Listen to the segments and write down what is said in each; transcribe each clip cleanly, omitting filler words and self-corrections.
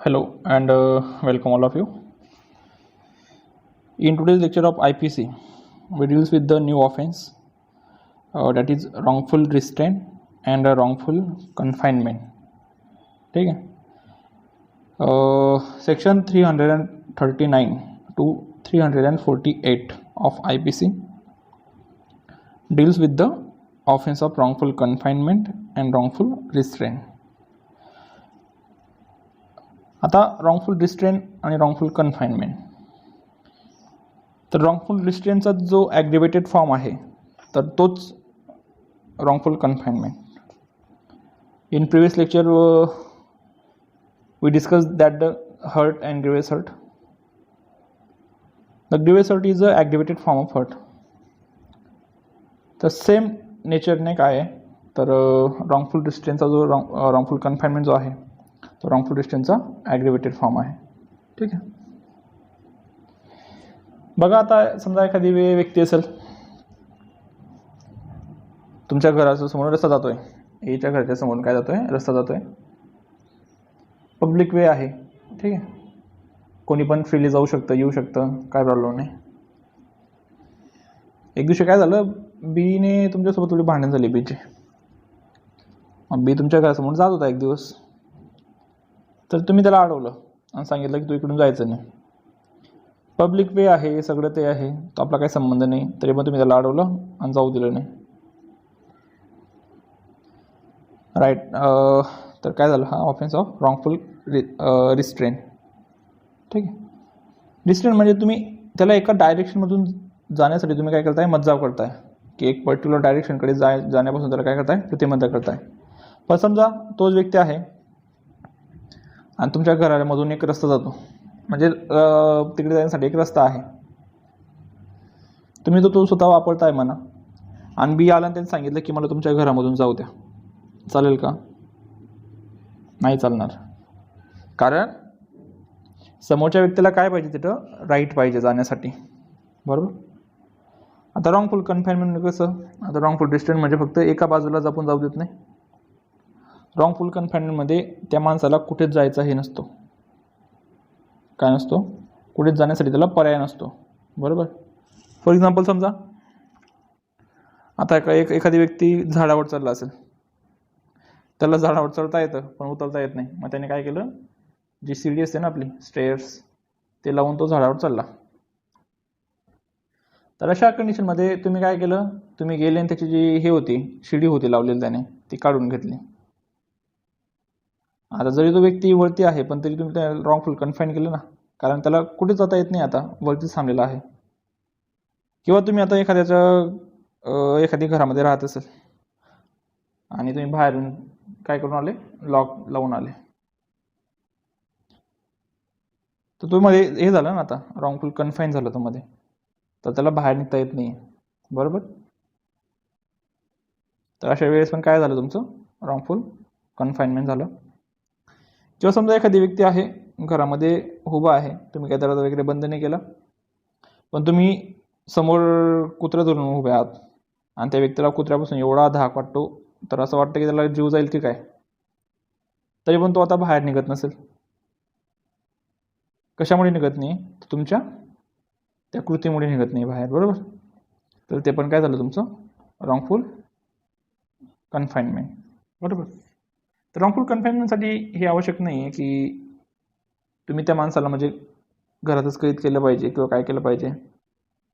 Hello and welcome all of you. In today's lecture of IPC, we deals with the new offense that is wrongful restraint and wrongful confinement. ठीक है. Section 339 to 348 of IPC deals with the offense of wrongful confinement and wrongful restraint. आता रॉंगफुल restrain आणि रॉंगफुल confinement. तर रॉंगफुल रिस्ट्रेनचा जो ॲग्रिवेटेड form आहे तर तोच wrongful confinement. In previous lecture we discuss that the hurt and grievous hurt. The grievous hurt is a aggravated form of hurt. तर same नेचरने काय आहे तर रॉंगफुल रिस्ट्रेनचा जो रॉंगफुल कन्फाइनमेंट जो आहे तो रॉंगफुल रिस्ट्रेनचा ॲग्रिवेटेड फॉर्म आहे. ठीक आहे. बघा आता समजा एखादी व्यक्ती असेल, तुमच्या घराच्या समोर रस्ता जातोय, याच्या घराच्या समोर काय जातोय, रस्ता जातोय, पब्लिक वे आहे. ठीक आहे. कोणी पण फ्रीली जाऊ शकतं, येऊ शकतं, काय प्रॉब्लेम नाही. एक दिवशी काय झालं, बीने तुमच्यासोबत थोडी भांडण झाली बीचे. बी तुमच्या घरासमोर जात होता एक दिवस, तर तुम्ही त्याला अडवलं आणि सांगितलं की तू इकडून जायचं नाही, पब्लिक वे आहे, सगळं ते आहे, तो आपला काही संबंध नाही, तरी पण तुम्ही त्याला अडवलं आणि जाऊ दिलं नाही. राईट. तर काय झालं, हा ऑफेन्स ऑफ रॉंगफुल रिस्ट्रेंट. ठीक आहे. रिस्ट्रेंट म्हणजे तुम्ही त्याला एका डायरेक्शनमधून जाण्यासाठी तुम्ही काय करताय, मज्जाव करताय की एक पर्टिक्युलर डायरेक्शनकडे जाण्यापासून त्याला काय करताय, प्रतिबंध करताय. पण समजा तोच व्यक्ती आहे आणि तुमच्या घरामधून एक रस्ता जातो, म्हणजे तिकडे जाण्यासाठी एक रस्ता आहे, तुम्ही तो स्वतः वापरताय म्हणा, आणि बी आला आणि त्यांनी सांगितलं की मला तुमच्या घरामधून जाऊ द्या, चालेल का? नाही चालणार. कारण समोरच्या व्यक्तीला काय पाहिजे, तिथं राईट पाहिजे जाण्यासाठी. बरोबर. आता रॉंगफुल कन्फाइनमेंट म्हणजे कसं, आता रॉंगफुल रिस्ट्रेंट म्हणजे फक्त एका बाजूला आपण जाऊ देत नाही. रॉंगफुल कन्फाइनमेंटमध्ये त्या माणसाला कुठेच जायचं हे नसतो, काय नसतो, कुठेच जाण्यासाठी त्याला पर्याय नसतो. बरोबर. फॉर एक्झाम्पल समजा आता एखादी व्यक्ती झाडावर चढला असेल, त्याला झाडावर चढता येतं पण उतरता येत नाही, मग त्याने काय केलं, जी सीडी असते ना आपली स्टेअर्स, ते लावून तो झाडावर चढला. तर अशा कंडिशनमध्ये तुम्ही काय केलं, तुम्ही गेले आणि त्याची जी हे होती, शिडी होती लावलेली, त्याने ती काढून घेतली. आता जरी तो व्यक्ती वरती आहे पण तरी तुम्ही त्याला रॉंगफुल कन्फाईन केलं ना, कारण त्याला कुठेच जाता येत नाही, आता वरतीच थांबलेला आहे. किंवा तुम्ही आता एखादी घरामध्ये राहत असेल आणि तुम्ही बाहेरून काय करून आले, लॉक लावून आले, तर तो मध्ये हे झालं ना, आता रॉंगफुल कन्फाईन झालं तो मध्ये, तर त्याला बाहेर निघता येत नाही. बरोबर. तर अशा वेळेस पण काय झालं, तुमचं रॉंगफुल कन्फाइनमेंट झालं. किंवा समजा एखादी व्यक्ती आहे घरामध्ये उभा आहे, तुम्ही काही दरवाजा वगैरे बंद नाही केला, पण तुम्ही समोर कुत्रा धरून उभे आहात आणि त्या व्यक्तीला कुत्र्यापासून एवढा धाक वाटतो, तर असं वाटतं की त्याला जीव जाईल की काय, तरी पण तो आता बाहेर निघत नसेल. कशामुळे निघत नाही, तर तुमच्या त्या कृतीमुळे निघत नाही बाहेर. बरोबर. तर ते पण काय झालं, तुमचं रॉंगफुल कन्फाइनमेंट. बरोबर. तर रॉंगफुल कन्फाइनमेंटसाठी हे आवश्यक नाही आहे की तुम्ही त्या माणसाला म्हणजे घरातच कैद केलं पाहिजे किंवा काय केलं पाहिजे.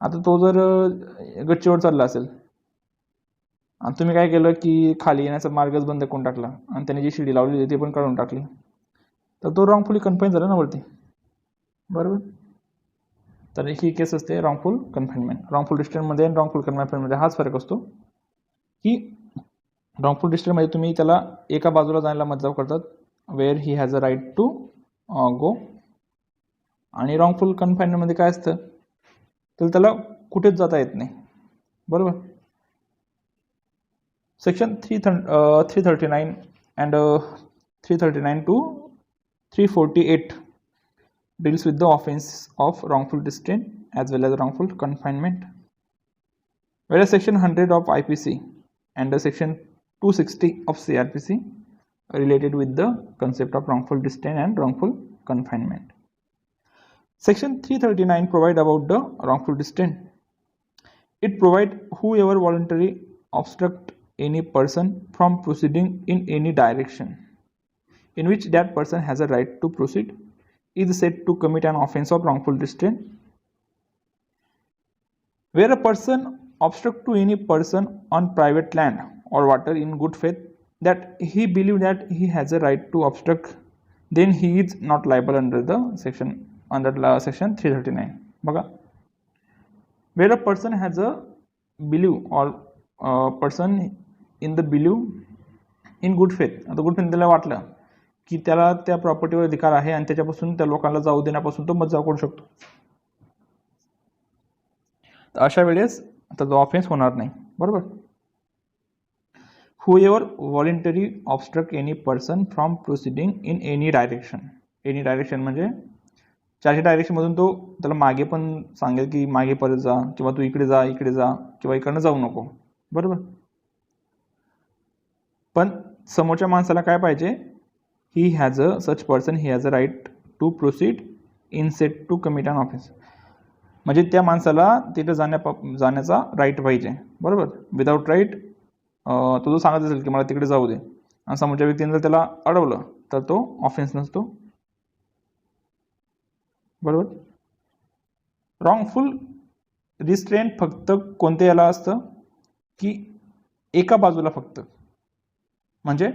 आता तो जर गच्चीवर चालला असेल आणि तुम्ही काय केलं की खाली येण्याचा मार्गच बंद करून टाकला आणि त्याने जी शिडी लावली ती पण काढून टाकली, तर तो रॉंगफुली कन्फाईन झाला ना वरती. बरोबर. तर ही केस असते रॉंगफुल कन्फाइनमेंट. रॉंगफुल रिस्ट्रेंटमध्ये आणि रॉंगफुल कन्फाइनमेंटमध्ये हाच फरक असतो की रॉंगफुल रिस्ट्रेंटमध्ये तुम्ही त्याला एका बाजूला जायला मज्जाव करतात, where he has a right to go, आणि रॉंगफुल कन्फाइनमेंटमध्ये काय असतं, तर त्याला कुठेच जाता येत नाही. बरोबर. Section 339 and 339 to 348 deals with the offense of wrongful restraint as well as wrongful confinement, whereas section 100 of IPC and section 260 of CRPC related with the concept of wrongful restraint and wrongful confinement. Section 339 provide about the wrongful restraint. It provide whoever voluntarily obstruct any person from proceeding in any direction in which that person has a right to proceed is said to commit an offense of wrongful restraint. Where a person obstruct to any person on private land or water in good faith that he believe that he has a right to obstruct, then he is not liable under section 339. बघा, where a person has a belief or person in the belief in good faith, आता good faith त्याला वाटलं की त्याला त्या प्रॉपर्टीवर अधिकार आहे आणि त्याच्यापासून त्या लोकांना जाऊ देण्यापासून तो बचाव करू शकतो, तर अशा वेळेस आता तो ऑफेन्स होणार नाही. बरोबर. whoever voluntarily obstruct any person from proceeding in any direction. Any direction म्हणजे चारशे डायरेक्शन मधून तो त्याला मागे पण सांगेल की मागे परत जा, किंवा तू इकडे जा किंवा इकडनं जाऊ नको. बरोबर. पण समोरच्या माणसाला काय पाहिजे, he has a such person he has a right to proceed in set to commit an offence. म्हणजे त्या माणसाला तिथे जाण्याचा राईट पाहिजे. बरोबर. विदाउट राईट तो जो सांगत असेल की मला तिकडे जाऊ दे आणि समोरच्या व्यक्तीने जर त्याला अडवलं तर तो ऑफेन्स नसतो. बरोबर. रॉंगफुल रिस्ट्रेंट फक्त कोणत्या याला असतं की एका बाजूला फक्त, म्हणजे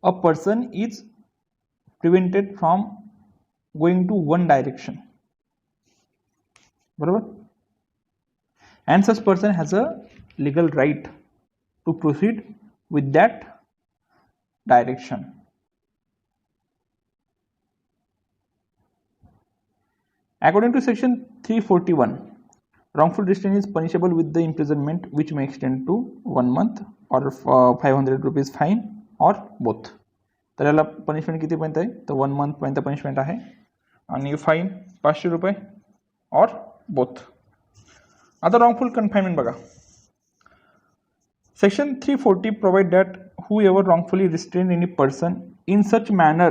a person is prevented from going to one direction. बरोबर. And such person has a legal right to proceed with that direction. According to section 341, wrongful restraint is punishable with the imprisonment which may extend to 1 month or 500 rupees fine or both. तर याला punishment किती पर्यंत आहे, तर 1 month पर्यंत punishment आहे आणि fine 500 रुपये और बोथ. आता wrongful confinement बघा. Section 340 provide that whoever wrongfully restrain any person in such manner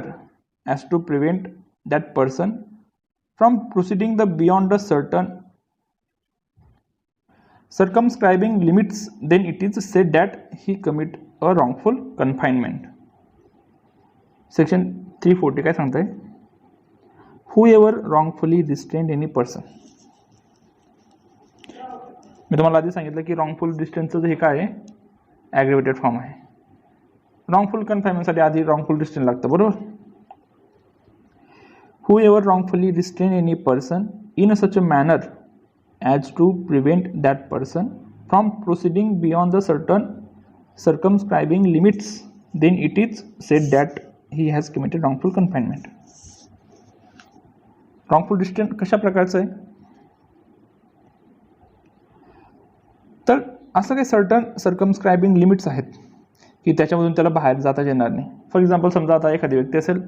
as to prevent that person from proceeding beyond a certain circumscribing limits, then it is said that he commit a wrongful confinement. Section 340 काय सांगताय, whoever wrongfully restrain any person. मी तुम्हाला आधी सांगितलं की wrongful restraintचं हे काय आहे, ॲग्रिवेटेड form आहे. रॉंगफुल कन्फाइनमेंटसाठी आधी रॉंगफुल रिस्ट्रेन लागतं. बरोबर. whoever wrongfully restrain any person in such a manner as to prevent that person from proceeding beyond the certain circumscribing limits, then it is said that he has committed wrongful confinement. wrongful restraint कशा प्रकारचं आहे, तर असं काही certain सर्कमस्क्रायबिंग limits आहेत की त्याच्यामधून त्याला बाहेर जाता येणार नाही. फॉर एक्झाम्पल, समजा आता एखादी व्यक्ती असेल,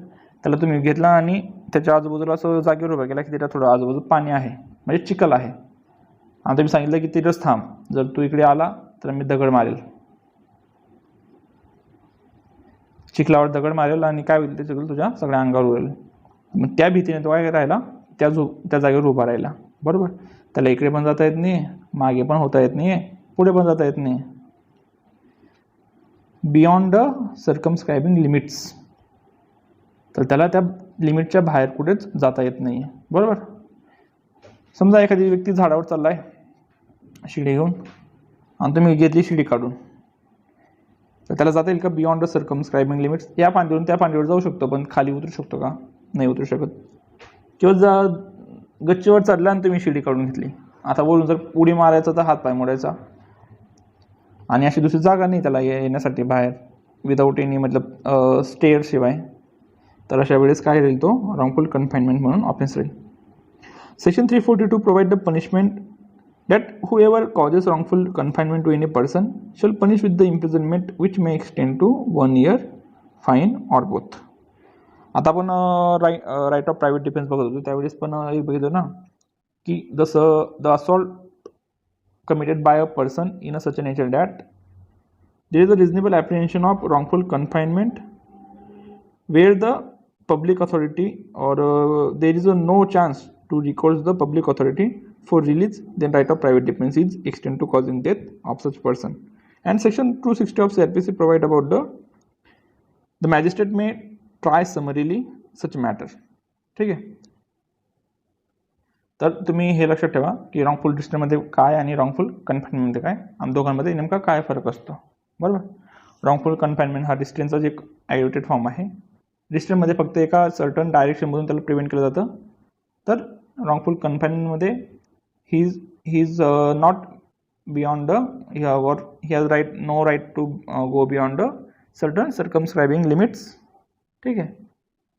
त्याला तुम्ही घेतला आणि त्याच्या आजूबाजूला असं जागेवर उभा केला की त्याच्या थोडं आजूबाजू पाणी आहे, म्हणजे चिखल आहे, आणि तुम्ही सांगितलं की तिथंच थांब, जर तू इकडे आला तर मी दगड मारेल, चिखलावर दगड मारेल आणि काय होईल, ते सगळं तुझ्या सगळ्या अंगावर उरेल. मग त्या भीतीने तो काय राहिला, त्या जागेवर उभा राहिला. बरोबर. त्याला इकडे पण जाता येत नाही, मागे पण होता येत नाही, पुढे पण जाता येत नाही. बियॉन्ड द सर्कमस्क्रायबिंग लिमिट्स, तर त्याला त्या लिमिटच्या बाहेर कुठेच जाता येत नाही. बरोबर. समजा एखादी व्यक्ती झाडावर चाललाय शिडी घेऊन आणि तुम्ही घेतली शिडी काढून, तर त्याला जाता येईल का बियॉन्ड द सर्कमस्क्रायबिंग लिमिट्स. या पांडीवरून त्या पांडीवर जाऊ शकतो, पण खाली उतरू शकतो का, नाही उतरू शकत. किंवा गच्चीवर चढला आणि तुम्ही शिडी काढून घेतली, आता बोलून जर उडी मारायचा तर हात पाय मोडायचा, आणि अशी दुसरी जागा नाही त्याला येण्यासाठी बाहेर विदाऊट एनी मतलब स्टेअर शिवाय, तर अशा वेळेस काय राहील, तो रॉंगफुल कन्फाइनमेंट म्हणून ऑफेन्स राहील. Section 342 provide the punishment that whoever causes wrongful confinement to any person shall punish with the imprisonment which may extend to 1 year, fine or both. आता आपण राईट ऑफ प्रायव्हेट डिफेन्स बघत होतो, त्यावेळेस पण बघितलं ना की जसं the assault committed by a person in a such a nature that there is a reasonable apprehension of wrongful confinement where the public authority or there is a no chance to recourse the public authority for release, then right of private defense is extended to causing death of such person. And section 260 of CRPC provide about the magistrate may try summarily such matter. ठीक आहे. तर तुम्ही हे लक्षात ठेवा की रॉंगफुल डिस्ट्रेसमध्ये काय आणि रॉंगफुल कन्फाइनमेंटमध्ये काय, आम दोघांमध्ये नेमका काय फरक असतो. बरोबर. रॉंगफुल कन्फाइनमेंट हा रिस्ट्रेनचा एक ॲग्रिवेटेड फॉर्म आहे. रिस्ट्रेनमध्ये फक्त एका सर्टन डायरेक्शनमधून त्याला प्रिव्हेंट केलं जातं. तर रॉंगफुल कन्फाइनमेंटमध्ये he is not beyond he has no right to go beyond certain circumscribing limits. ठीक आहे.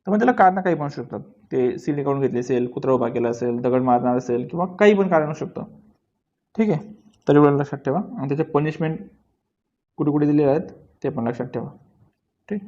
तर मग त्याला कारण काही पण असू शकतात. ते सिली काढून घेतली असेल, कुत्रा उभा केला असेल, दगड मारणार असेल किंवा काही पण कारण असू शकतं. ठीक आहे. तर एवढं लक्षात ठेवा आणि त्याचे पनिशमेंट कुठे कुठे दिलेले आहेत ते पण लक्षात ठेवा. ठीक.